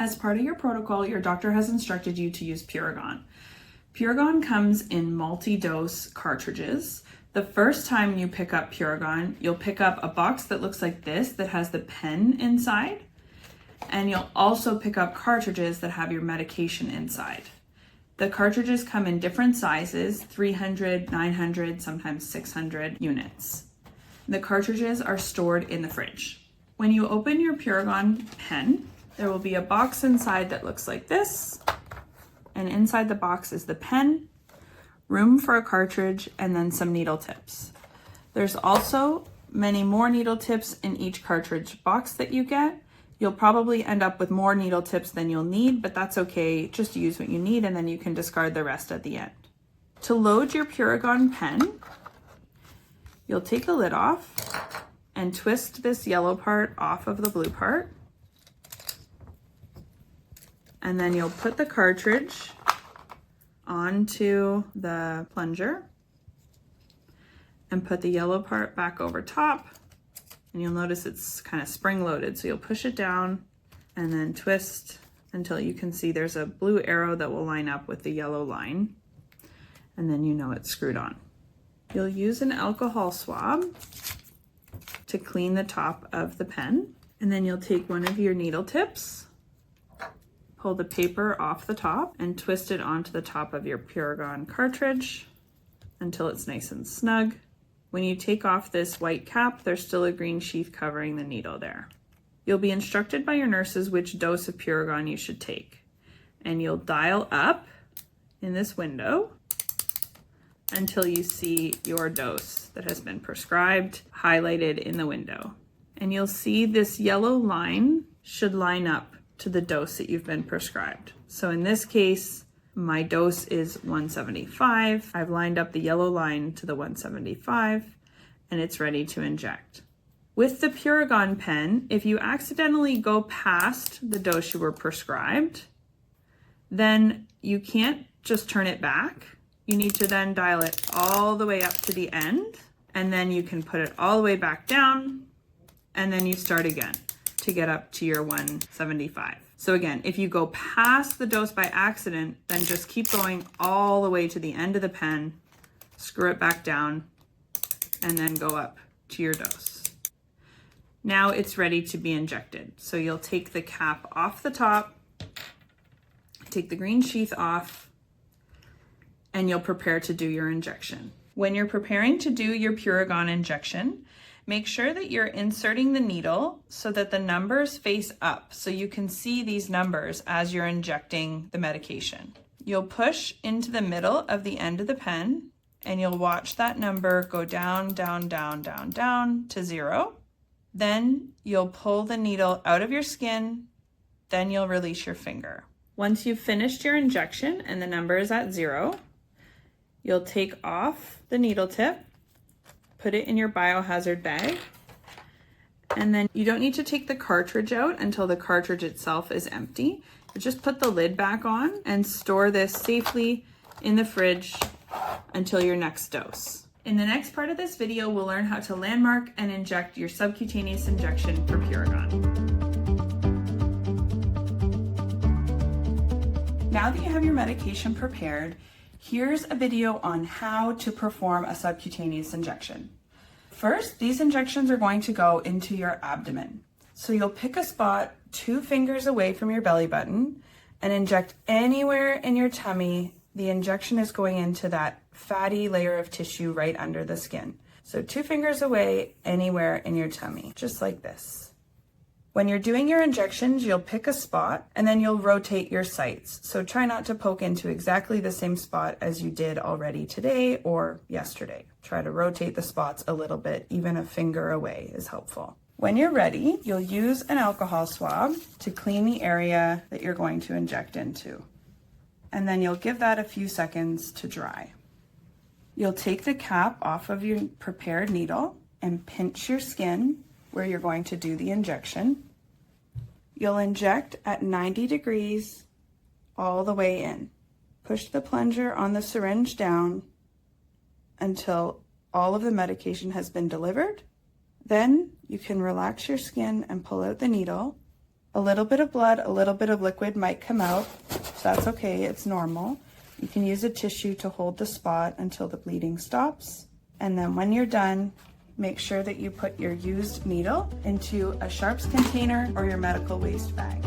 As part of your protocol, your doctor has instructed you to use Puregon. Puregon comes in multi-dose cartridges. The first time you pick up Puregon, you'll pick up a box that looks like this that has the pen inside, and you'll also pick up cartridges that have your medication inside. The cartridges come in different sizes, 300, 900, sometimes 600 units. The cartridges are stored in the fridge. When you open your Puregon pen, there will be a box inside that looks like this, and inside the box is the pen, room for a cartridge, and then some needle tips. There's also many more needle tips in each cartridge box that you get. You'll probably end up with more needle tips than you'll need, but that's okay. Just use what you need and then you can discard the rest at the end. To load your Puregon pen, you'll take the lid off and twist this yellow part off of the blue part. And then you'll put the cartridge onto the plunger and put the yellow part back over top. And you'll notice it's kind of spring loaded. So you'll push it down and then twist until you can see there's a blue arrow that will line up with the yellow line. And then you know it's screwed on. You'll use an alcohol swab to clean the top of the pen. And then you'll take one of your needle tips, pull the paper off the top and twist it onto the top of your Puregon cartridge until it's nice and snug. When you take off this white cap, there's still a green sheath covering the needle there. You'll be instructed by your nurses which dose of Puregon you should take. And you'll dial up in this window until you see your dose that has been prescribed highlighted in the window. And you'll see this yellow line should line up to the dose that you've been prescribed. So in this case, my dose is 175. I've lined up the yellow line to the 175 and it's ready to inject. With the Puregon pen, if you accidentally go past the dose you were prescribed, then you can't just turn it back. You need to then dial it all the way up to the end, and then you can put it all the way back down, and then you start again to get up to your 175. So again, if you go past the dose by accident, then just keep going all the way to the end of the pen, screw it back down, and then go up to your dose. Now it's ready to be injected. So you'll take the cap off the top, take the green sheath off, and you'll prepare to do your injection. When you're preparing to do your Puregon injection, make sure that you're inserting the needle so that the numbers face up so you can see these numbers as you're injecting the medication. You'll push into the middle of the end of the pen and you'll watch that number go down, down, down, down, down to 0. Then you'll pull the needle out of your skin, then you'll release your finger. Once you've finished your injection and the number is at 0, you'll take off the needle tip, put it in your biohazard bag, and then you don't need to take the cartridge out until the cartridge itself is empty. You just put the lid back on and store this safely in the fridge until your next dose. In the next part of this video, we'll learn how to landmark and inject your subcutaneous injection for Puregon. Now that you have your medication prepared, here's a video on how to perform a subcutaneous injection. First, these injections are going to go into your abdomen. So you'll pick a spot 2 fingers away from your belly button and inject anywhere in your tummy. The injection is going into that fatty layer of tissue right under the skin. So 2 fingers away, anywhere in your tummy, just like this. When you're doing your injections, you'll pick a spot and then you'll rotate your sites. So try not to poke into exactly the same spot as you did already today or yesterday. Try to rotate the spots a little bit, even a finger away is helpful. When you're ready, you'll use an alcohol swab to clean the area that you're going to inject into. And then you'll give that a few seconds to dry. You'll take the cap off of your prepared needle and pinch your skin where you're going to do the injection. You'll inject at 90 degrees all the way in. Push the plunger on the syringe down until all of the medication has been delivered. Then you can relax your skin and pull out the needle, A little bit of blood, a little bit of liquid might come out, so that's okay, it's normal. You can use a tissue to hold the spot until the bleeding stops. And then when you're done, make sure that you put your used needle into a sharps container or your medical waste bag.